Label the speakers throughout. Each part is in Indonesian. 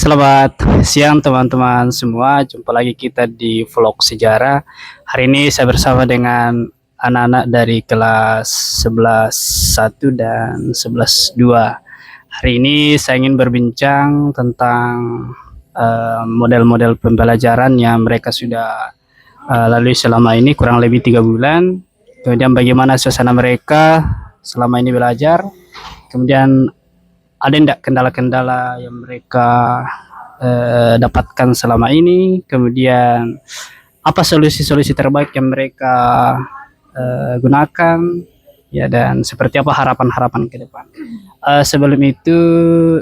Speaker 1: Selamat siang teman-teman semua. Jumpa lagi kita di vlog sejarah. Hari ini saya bersama dengan anak-anak dari kelas 11.1 dan 11.2. Hari ini saya ingin berbincang tentang model-model pembelajaran yang mereka sudah lalui selama ini kurang lebih 3 bulan. Kemudian bagaimana suasana mereka selama ini belajar. Kemudian ada tidak kendala-kendala yang mereka dapatkan selama ini, kemudian apa solusi-solusi terbaik yang mereka gunakan, ya, dan seperti apa harapan-harapan ke depan. Sebelum itu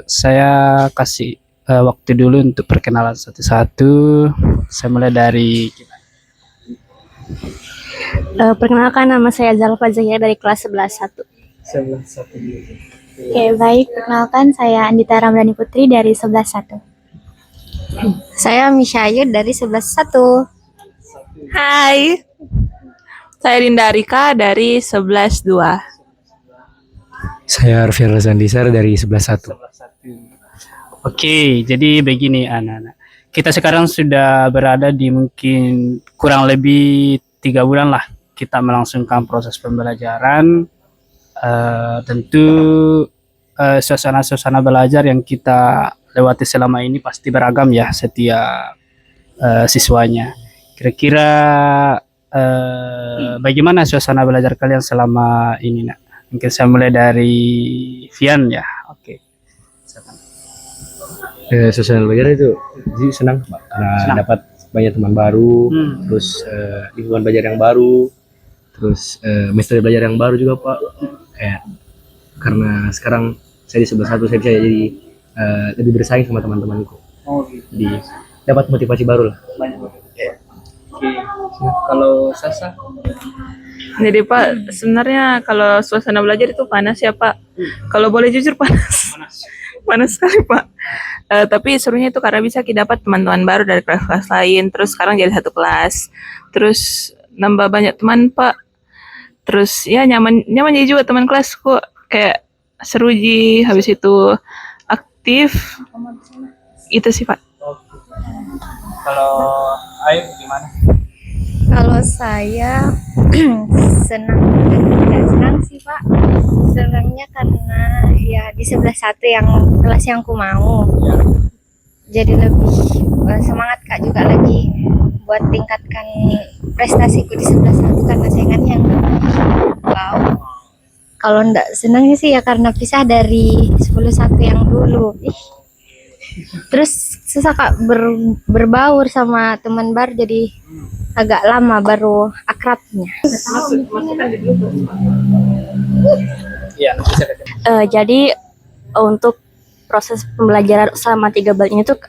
Speaker 1: saya kasih waktu dulu untuk perkenalan satu-satu. Saya mulai dari kita.
Speaker 2: Perkenalkan, nama saya Zalfa Zahia dari kelas 11.1.
Speaker 1: 11.1.
Speaker 2: Oke, baik. Perkenalkan, saya Andita Ramdhani Putri dari 11.1. Saya Misha Ayu dari 11.1.
Speaker 3: Hai, saya Dinda Rika dari 11.2.
Speaker 4: Saya Arfian Razandisar dari 11.1.
Speaker 1: Oke, jadi begini anak-anak. Kita sekarang sudah berada di mungkin kurang lebih 3 bulan lah kita melangsungkan proses pembelajaran. Tentu suasana-suasana belajar yang kita lewati selama ini pasti beragam ya setiap siswanya. Kira-kira bagaimana suasana belajar kalian selama ini, nak? Mungkin saya mulai dari Vian ya. Oke.
Speaker 4: Suasana belajar itu senang Pak, karena dapat banyak teman baru, terus lingkungan belajar yang baru, terus metode belajar yang baru juga Pak. Kayak karena sekarang saya di 11.1, saya bisa jadi lebih bersaing sama teman-temanku. Jadi dapat motivasi baru lah.
Speaker 1: Kalau Sasa?
Speaker 3: Jadi Pak, sebenarnya kalau suasana belajar itu panas ya Pak. Kalau boleh jujur panas. Panas sekali Pak. Tapi serunya itu karena bisa kita dapat teman-teman baru dari kelas-kelas lain. Terus sekarang jadi satu kelas. Terus nambah banyak teman Pak. Terus ya nyaman jadi juga teman kelas kok, kayak seru ji, habis itu aktif. Itu sih Pak.
Speaker 1: Kalau Ayu gimana?
Speaker 2: Kalau saya senang dan tidak senang sih, Pak. Senangnya karena ya di 11.1 yang kelas yang aku mau. Jadi lebih semangat Kak juga lagi buat tingkatkan prestasiku di 11.1 karena saingannya yang wow. Kalau enggak senangnya sih ya karena pisah dari 10.1 yang dulu. Terus susah Kak berbaur sama teman baru, jadi agak lama baru akrabnya.
Speaker 1: Iya,
Speaker 2: Jadi untuk proses pembelajaran selama 3 bulan ini tuh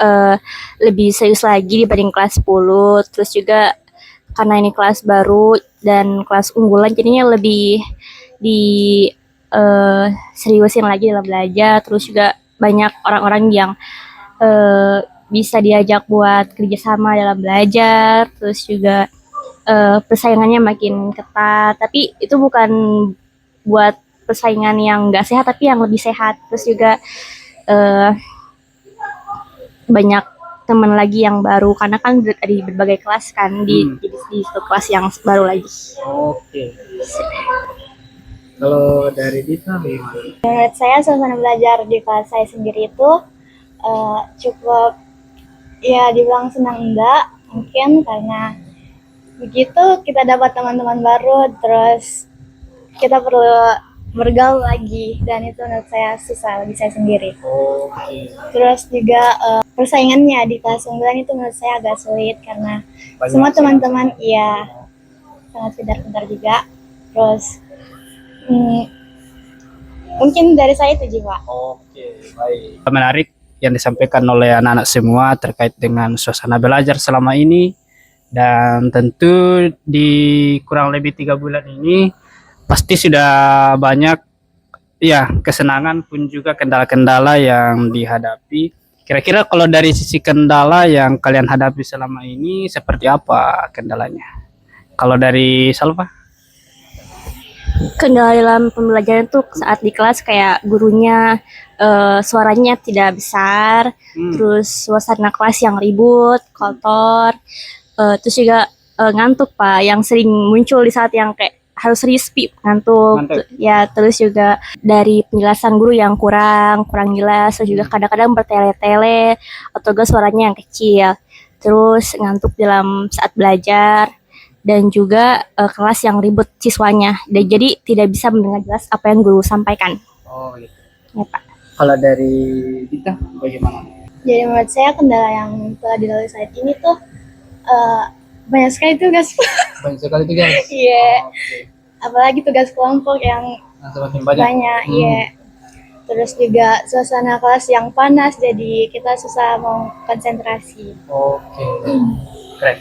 Speaker 2: lebih serius lagi dibanding kelas 10. Terus juga karena ini kelas baru dan kelas unggulan, jadinya lebih seriusin lagi dalam belajar. Terus juga banyak orang-orang yang bisa diajak buat kerjasama dalam belajar. Terus juga persaingannya makin ketat, tapi itu bukan buat persaingan yang nggak sehat, tapi yang lebih sehat. Terus juga banyak teman lagi yang baru karena kan di berbagai kelas kan, di satu kelas yang baru lagi.
Speaker 1: Oke. Kalau dari Dita gimana?
Speaker 2: Menurut saya suasana belajar di kelas saya sendiri itu cukup, ya dibilang senang enggak, mungkin karena begitu kita dapat teman-teman baru, terus kita perlu bergaul lagi, dan itu menurut saya susah bagi saya sendiri. Terus juga persaingannya di kelas unggulan itu menurut saya agak sulit karena semua teman-teman iya sangat pintar-pintar juga. Terus mungkin dari saya itu Jiwa.
Speaker 1: Oke, baik. Menarik yang disampaikan oleh anak-anak semua terkait dengan suasana belajar selama ini, dan tentu di kurang lebih 3 bulan ini pasti sudah banyak ya kesenangan pun juga kendala-kendala yang dihadapi. Kira-kira kalau dari sisi kendala yang kalian hadapi selama ini seperti apa kendalanya? Kalau dari Salva?
Speaker 5: Kendala dalam pembelajaran tuh saat di kelas kayak gurunya suaranya tidak besar, terus suasana kelas yang ribut, kotor, terus juga ngantuk Pak, yang sering muncul di saat yang kayak harus rispi ngantuk.
Speaker 1: Ngantuk.
Speaker 5: Ya, terus juga dari penjelasan guru yang kurang jelas, terus juga kadang-kadang bertele-tele atau juga suaranya yang kecil. Terus ngantuk dalam saat belajar dan juga kelas yang ribut siswanya. Dan jadi tidak bisa mendengar jelas apa yang guru sampaikan.
Speaker 1: Oh gitu.
Speaker 5: Ya, Pak.
Speaker 1: Kalau dari kita bagaimana?
Speaker 2: Jadi menurut saya kendala yang telah dilalui saat ini tuh banyak sekali tugas.
Speaker 1: Banyak sekali tugas.
Speaker 2: Iya.
Speaker 1: Oke.
Speaker 2: Apalagi tugas kelompok yang
Speaker 1: Nah, semakin banyak.
Speaker 2: banyak. Iya. Terus juga suasana kelas yang panas, jadi kita susah mau konsentrasi.
Speaker 1: Oke. Keren.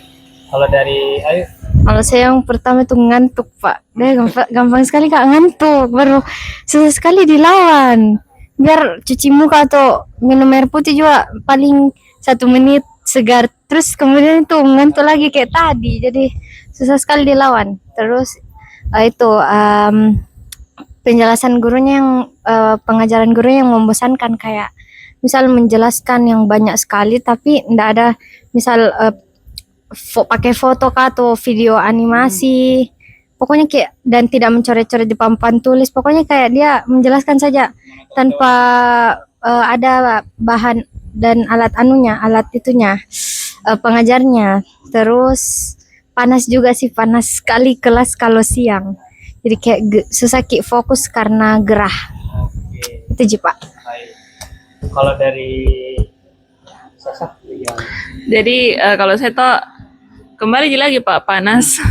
Speaker 1: Kalau dari Ayu,
Speaker 2: Kalau saya yang pertama itu ngantuk Pak. Dia gampang sekali Kak ngantuk. Baru susah sekali dilawan. Biar cuci muka atau minum air putih juga paling 1 menit segar. Terus kemudian itu ngantuk lagi kayak tadi. Jadi susah sekali dilawan. Terus itu penjelasan gurunya yang pengajaran gurunya yang membosankan, kayak misal menjelaskan yang banyak sekali tapi tidak ada misal pakai foto kah atau video animasi, pokoknya kayak, dan tidak mencoret-coret di papan tulis, pokoknya kayak dia menjelaskan saja tanpa ada bahan dan alat itunya, pengajarnya. Terus panas juga sih, panas sekali kelas kalau siang, jadi kayak susah kayak fokus karena gerah.
Speaker 1: oke.
Speaker 2: Itu Ji Pak.
Speaker 1: Baik. Kalau dari Sasa, ya.
Speaker 3: Jadi kalau saya tahu kembali lagi Pak, panas.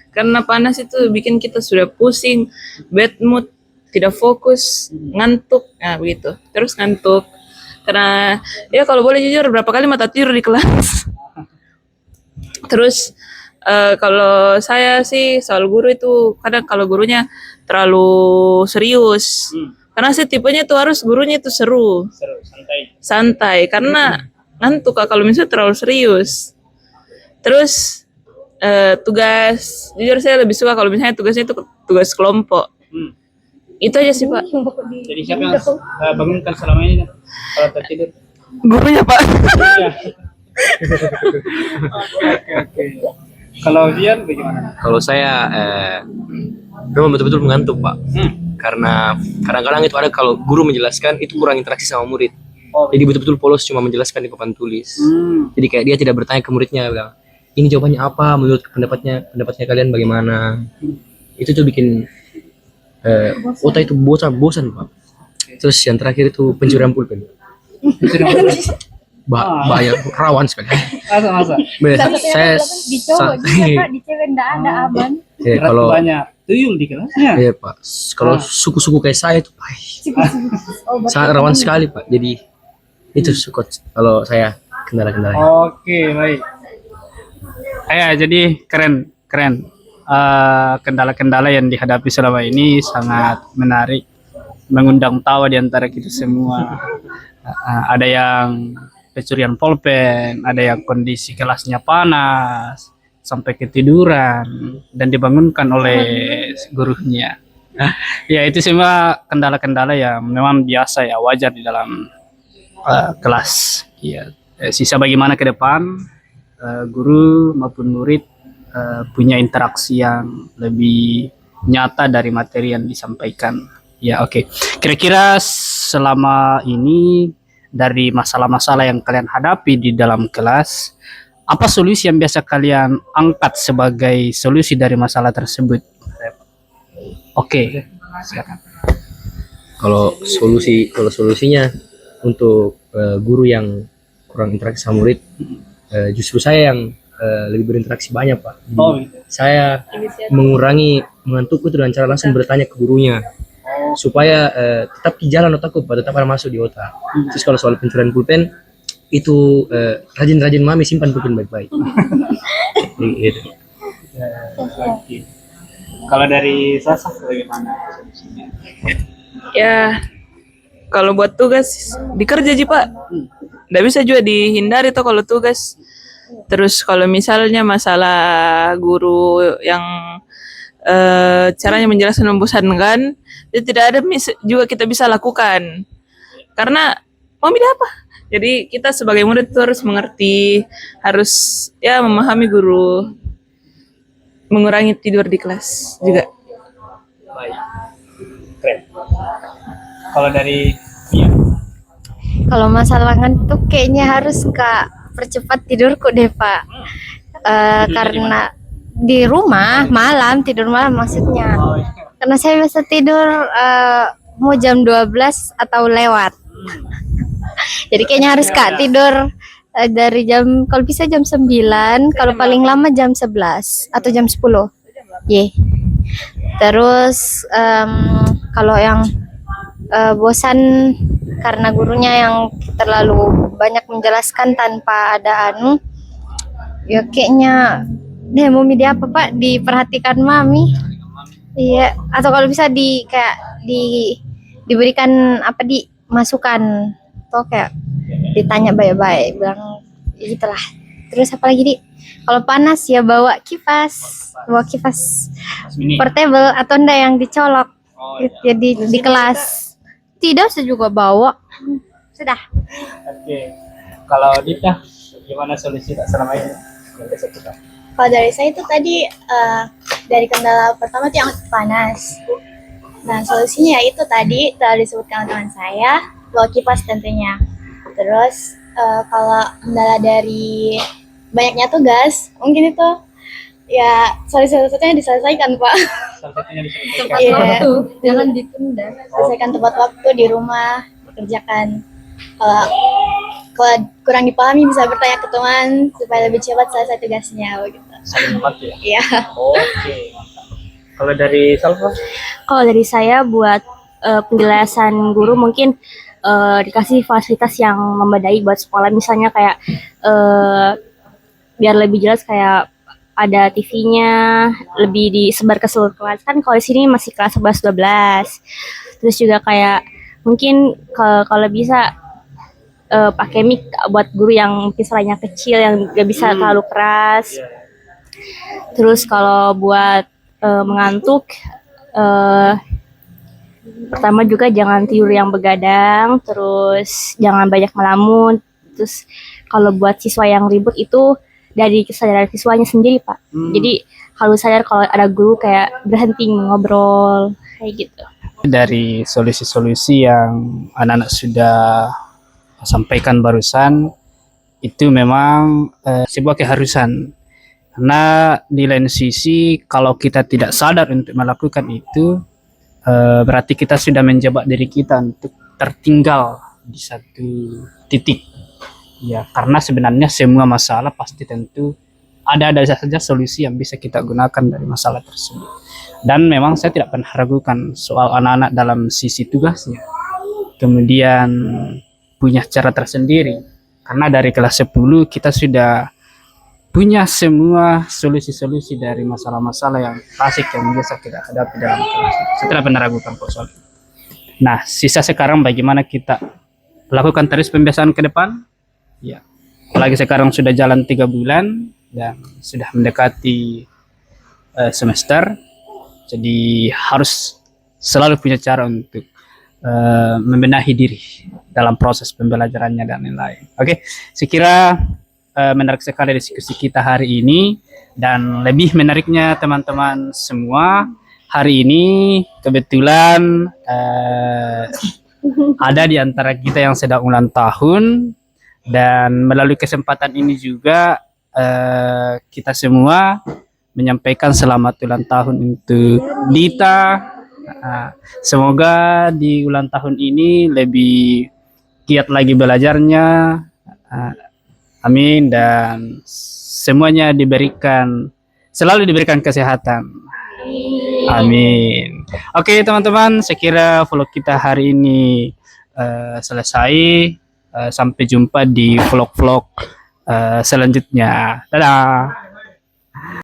Speaker 3: Karena panas itu bikin kita sudah pusing, bad mood, tidak fokus, ngantuk, nah begitu. Terus ngantuk. Karena ya kalau boleh jujur berapa kali mata tidur di kelas. Terus kalau saya sih soal guru itu kadang kalau gurunya terlalu serius. Karena saya tipenya itu harus gurunya itu seru,
Speaker 1: Seru, santai.
Speaker 3: santai. Karena ngantuk Kak, kalau misalnya terlalu serius. Terus tugas, jujur saya lebih suka kalau misalnya tugasnya itu tugas kelompok. Itu aja sih Pak.
Speaker 1: Jadi siapa yang bangunkan selama ini kalau tertidur?
Speaker 3: Gurunya Pak.
Speaker 1: Iya. Oke. Kalau Dian bagaimana?
Speaker 4: Kalau saya memang betul-betul mengantuk Pak, karena kadang-kadang itu ada kalau guru menjelaskan itu kurang interaksi sama murid.
Speaker 1: Oh.
Speaker 4: Jadi betul-betul polos cuma menjelaskan di papan tulis. Jadi kayak dia tidak bertanya ke muridnya, bilang ini jawabannya apa, menurut pendapatnya kalian bagaimana. Itu tuh bikin otak itu bosan Pak. Terus yang terakhir itu pencurian pulpen. Banyak rawan sekali.
Speaker 1: Masa.
Speaker 4: Saya
Speaker 2: dicoba juga Pak, di cewek enggak ada aman.
Speaker 4: kalau
Speaker 1: banyak tuyul di kelasnya.
Speaker 4: iya Pak, kalau suku-suku kayak saya itu sangat rawan sekali Pak. Jadi itu suku kalau saya kendala-kendalanya.
Speaker 1: Oke, baik. Jadi keren. Kendala-kendala yang dihadapi selama ini sangat menarik, mengundang tawa di antara kita semua. Ada yang pencurian pulpen, ada yang kondisi kelasnya panas sampai ketiduran dan dibangunkan oleh gurunya. Ya itu semua kendala-kendala yang memang biasa ya, wajar di dalam kelas. Ya, sisa bagaimana ke depan guru maupun murid punya interaksi yang lebih nyata dari materi yang disampaikan. Ya oke. Kira-kira selama ini dari masalah-masalah yang kalian hadapi di dalam kelas, apa solusi yang biasa kalian angkat sebagai solusi dari masalah tersebut? Oke, silakan.
Speaker 4: Kalau solusinya untuk guru yang kurang interaksi sama murid, justru saya yang lebih berinteraksi banyak Pak. Jadi, saya mengurangi mengantuk itu dengan cara langsung bertanya ke gurunya, supaya tetap di jalan otakku Pak, tetap ada masuk di otak. Terus kalau soal pencurian pulpen itu rajin-rajin mami simpan pulpen baik-baik. Gitu.
Speaker 1: Kalau dari Sasa bagaimana?
Speaker 3: Ya, kalau buat tugas dikerja Ji Pak. Nggak bisa juga dihindari tuh kalau tugas. Terus kalau misalnya masalah guru yang caranya menjelaskan membosankan, jadi tidak ada juga kita bisa lakukan. Karena mau beda apa? Jadi kita sebagai murid itu harus mengerti, harus ya memahami guru, mengurangi tidur di kelas juga.
Speaker 1: Baik. Keren. Kalau dari Mia,
Speaker 2: Kalau masalah ngantuk kayaknya harus Kak percepat tidurku deh Pak. Karena di rumah malam, tidur malam maksudnya. Karena saya biasa tidur mau jam 12 atau lewat. Jadi kayaknya harus Kak tidur dari jam, kalau bisa jam 9, kalau paling lama jam 11 atau jam 10. Ye. Terus kalau yang bosan karena gurunya yang terlalu banyak menjelaskan tanpa ada ya kayaknya deh mau media apa Pak diperhatikan Mami. Iya, atau kalau bisa diberikan apa masukan atau kayak ditanya baik-baik bilang gitulah. Terus apa lagi kalau panas ya bawa kipas portable atau enggak yang dicolok. Jadi di kelas tidak saya juga bawa. Sudah.
Speaker 1: Oke. Kalau Dita, gimana solusi tak selama ini?
Speaker 5: Kalau dari saya itu tadi dari kendala pertama itu yang panas. Nah solusinya ya itu tadi telah disebutkan teman saya, bawa kipas tentunya. Terus kalau kendala dari banyaknya tugas, mungkin itu ya solusinya diselesaikan Pak.
Speaker 1: Tepat
Speaker 5: waktu, jangan ditunda. Selesaikan tepat waktu di rumah, kerjakan. Kalau kurang dipahami bisa bertanya ke teman supaya lebih cepat selesai tugasnya begitu.
Speaker 1: Saling membantu ya?
Speaker 5: Iya.
Speaker 1: Oke, mantap. Kalau dari Salva?
Speaker 5: Kalau dari saya buat penjelasan guru mungkin dikasih fasilitas yang memadai buat sekolah, misalnya kayak biar lebih jelas kayak ada TV-nya lebih disebar ke seluruh kelas. Kan kalau di sini masih kelas 11 12. Terus juga kayak mungkin kalau bisa pakai mic buat guru yang mungkin suaranya kecil yang gak bisa terlalu keras. Terus kalau buat mengantuk pertama juga jangan tidur yang begadang, terus jangan banyak melamun. Terus kalau buat siswa yang ribut itu dari kesadaran siswanya sendiri Pak. Jadi kalau sadar kalau ada guru kayak berhenti ngobrol kayak gitu.
Speaker 1: Dari solusi-solusi yang anak-anak sudah sampaikan barusan itu memang sebuah keharusan, karena di lain sisi kalau kita tidak sadar untuk melakukan itu berarti kita sudah menjebak diri kita untuk tertinggal di satu titik ya, karena sebenarnya semua masalah pasti tentu ada saja solusi yang bisa kita gunakan dari masalah tersebut. Dan memang saya tidak pernah ragukan soal anak-anak dalam sisi tugasnya, kemudian punya cara tersendiri, karena dari kelas 10 kita sudah punya semua solusi-solusi dari masalah-masalah yang klasik yang biasa kita hadapi dalam kelas. Saya tidak pernah ragukan soal itu. Nah, sisa sekarang bagaimana kita lakukan terus pembiasaan ke depan ya, apalagi sekarang sudah jalan 3 bulan dan sudah mendekati semester, jadi harus selalu punya cara untuk membenahi diri dalam proses pembelajarannya dan lain-lain. Oke, saya kira menarik sekali diskusi kita hari ini, dan lebih menariknya teman-teman semua, hari ini kebetulan ada di antara kita yang sedang ulang tahun, dan melalui kesempatan ini juga kita semua menyampaikan selamat ulang tahun untuk Dita. Semoga di ulang tahun ini lebih giat lagi belajarnya, amin, dan semuanya selalu diberikan kesehatan, amin. Oke teman-teman, saya kira vlog kita hari ini selesai. Sampai jumpa di vlog-vlog selanjutnya, dadah.